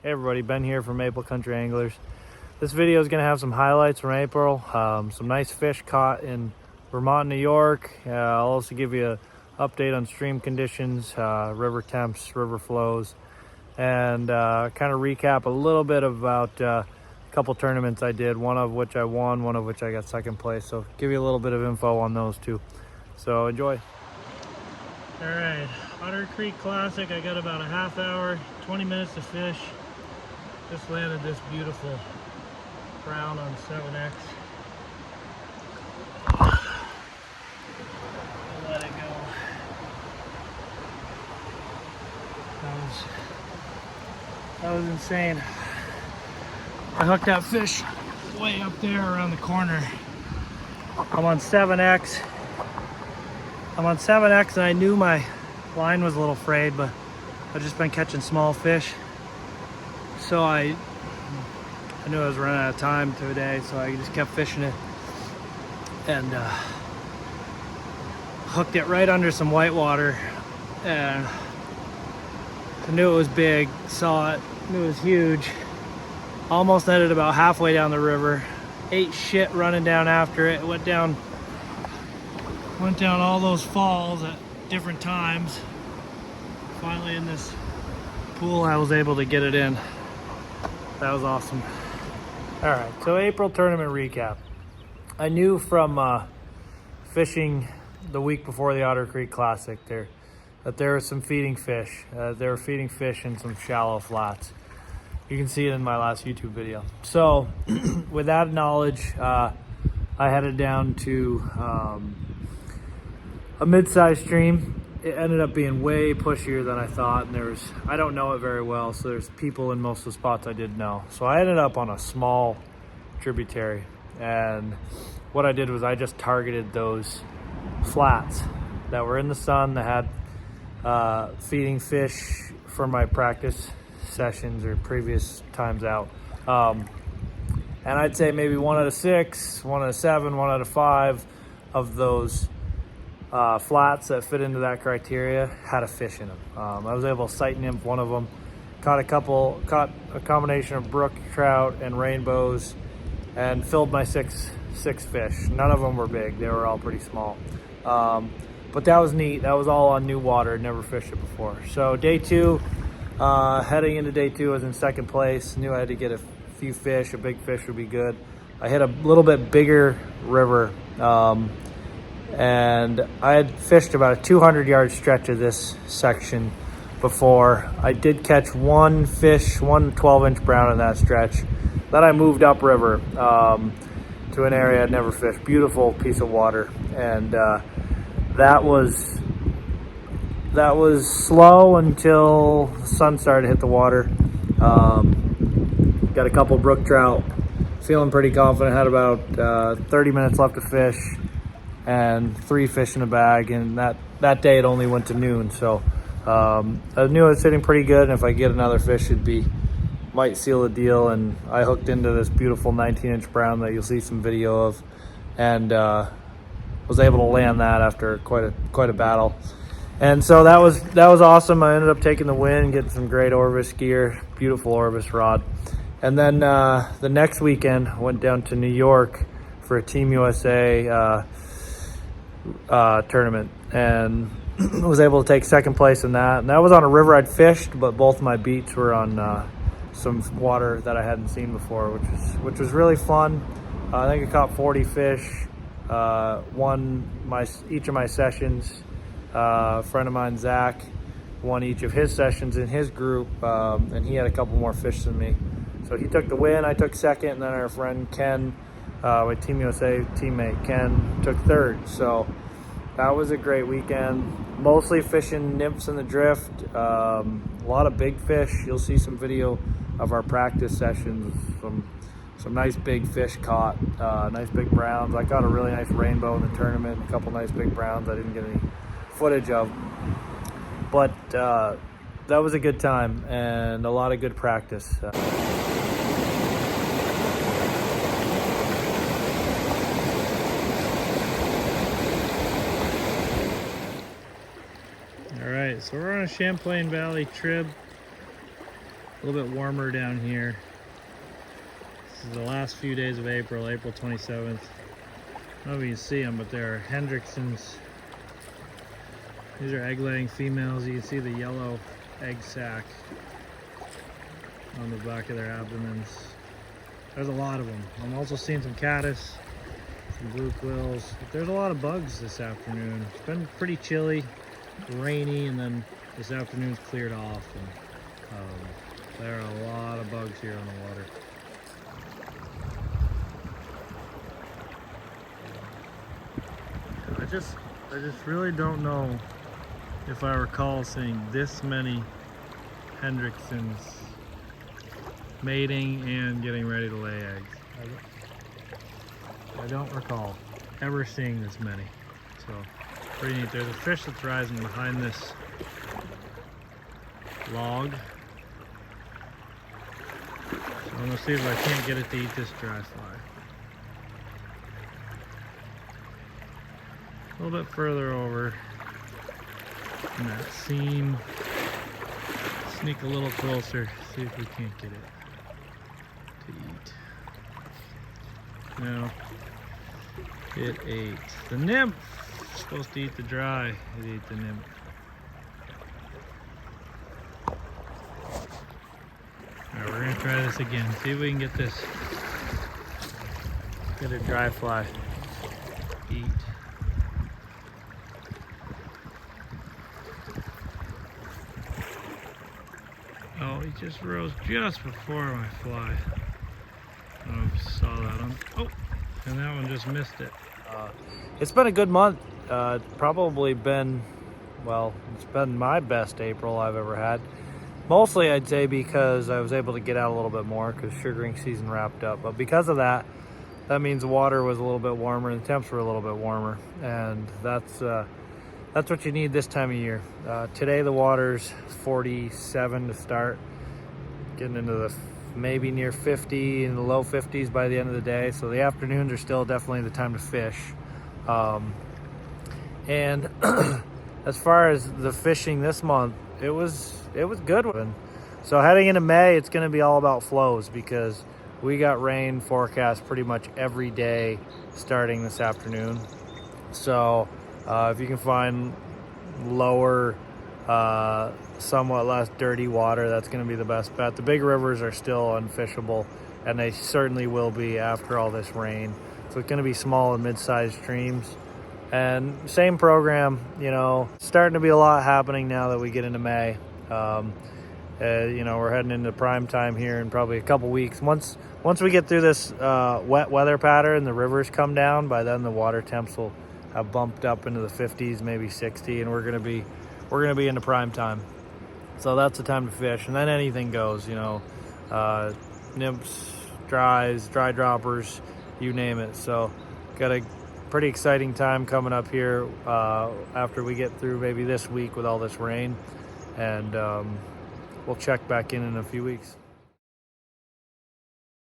Hey everybody, Ben here from Maple Country Anglers. This video is going to have some highlights from April, some nice fish caught in Vermont, New York. I'll also give you an update on stream conditions, river temps, river flows, and kind of recap a little bit about a couple tournaments I did, one of which I won, one of which I got second place. So give you a little bit of info on those too. So enjoy. All right, Otter Creek Classic. I got about a half hour, 20 minutes to fish. Just landed this beautiful brown on 7X. Let it go. That was insane. I hooked that fish way up there around the corner. I'm on 7X and I knew my line was a little frayed, but I've just been catching small fish. So I knew I was running out of time today, so I just kept fishing it and hooked it right under some whitewater. And I knew it was big, saw it, knew it was huge. Almost netted about halfway down the river. Ate shit running down after it. Went down all those falls at different times. Finally in this pool I was able to get it in. That was awesome. All right, so April tournament recap. I knew from fishing the week before the Otter Creek Classic that there was some feeding fish. They were feeding fish in some shallow flats. You can see it in my last YouTube video. So with that knowledge, I headed down to a mid-sized stream. It ended up being way pushier than I thought, and I don't know it very well, so there's people in most of the spots I did know. So I ended up on a small tributary, and what I did was I just targeted those flats that were in the sun that had feeding fish for my practice sessions or previous times out. And I'd say maybe 1 out of 6, 1 out of 7, 1 out of 5 of those flats that fit into that criteria had a fish in them. I was able to sight nymph one of them, caught a combination of brook trout and rainbows, and filled my six fish. None of them were big, they were all pretty small. But that was neat. That was all on new water, never fished it before. So day 2, heading into day 2, I was in second place. Knew I had to get a few fish, a big fish would be good. I hit a little bit bigger river, and I had fished about a 200-yard stretch of this section before. I did catch one fish, one 12-inch brown in that stretch. Then I moved upriver to an area I'd never fished. Beautiful piece of water, and that was slow until the sun started to hit the water. Got a couple brook trout. Feeling pretty confident. Had about 30 minutes left to fish and 3 fish in a bag, and that day it only went to noon, so I knew I was sitting pretty good, and if I get another fish might seal the deal. And I hooked into this beautiful 19-inch brown that you'll see some video of, and was able to land that after quite a battle. And so that was awesome. I ended up taking the win, getting some great Orvis gear, beautiful Orvis rod. And then the next weekend I went down to New York for a Team USA tournament, and was able to take second place in that. And that was on a river I'd fished, but both my beats were on some water that I hadn't seen before, which was really fun. I think I caught 40 fish, won each of my sessions. A friend of mine, Zach, won each of his sessions in his group, and he had a couple more fish than me. So he took the win, I took second, and then our friend Ken, my Team USA teammate Ken, took third. So that was a great weekend. Mostly fishing nymphs in the drift, a lot of big fish. You'll see some video of our practice sessions, some nice big fish caught, nice big browns. I caught a really nice rainbow in the tournament, a couple nice big browns I didn't get any footage of, but that was a good time and a lot of good practice. All right, so we're on a Champlain Valley trib. A little bit warmer down here. This is the last few days of April, April 27th. I don't know if you can see them, but they're Hendricksons. These are egg-laying females. You can see the yellow egg sac on the back of their abdomens. There's a lot of them. I'm also seeing some caddis, some blue quills. But there's a lot of bugs this afternoon. It's been pretty chilly, rainy, and then this afternoon's cleared off. And there are a lot of bugs here on the water. I just really don't know if I recall seeing this many Hendricksons mating and getting ready to lay eggs. I don't recall ever seeing this many. So pretty neat. There's a fish that's rising behind this log. So I'm gonna see if I can't get it to eat this dry fly. A little bit further over in that seam. Sneak a little closer, see if we can't get it to eat. No, it ate the nymph. It's supposed to eat the dry. It ate the nymph. Alright, we're gonna try this again. See if we can get this. Get a dry fly. Eat. Oh, he just rose just before my fly. I don't know if you saw that one. Oh, and that one just missed it. It's been a good month. It's probably been, well, it's been my best April I've ever had. Mostly I'd say because I was able to get out a little bit more because sugaring season wrapped up. But because of that, that means the water was a little bit warmer and the temps were a little bit warmer. And that's what you need this time of year. Today the water's 47 to start, getting into the maybe near 50 in the low 50s by the end of the day. So the afternoons are still definitely the time to fish. And as far as the fishing this month, it was good. So heading into May, it's going to be all about flows because we got rain forecast pretty much every day starting this afternoon. So if you can find lower, somewhat less dirty water, that's going to be the best bet. The big rivers are still unfishable, and they certainly will be after all this rain. So it's going to be small and mid-sized streams. And same program, you know, starting to be a lot happening now that we get into May. You know, we're heading into prime time here in probably a couple weeks. Once we get through this wet weather pattern, the rivers come down. By then, the water temps will have bumped up into the 50s, maybe 60, and we're gonna be into prime time. So that's the time to fish, and then anything goes. You know, nymphs, dry droppers, you name it. So got a pretty exciting time coming up here after we get through maybe this week with all this rain, and we'll check back in a few weeks.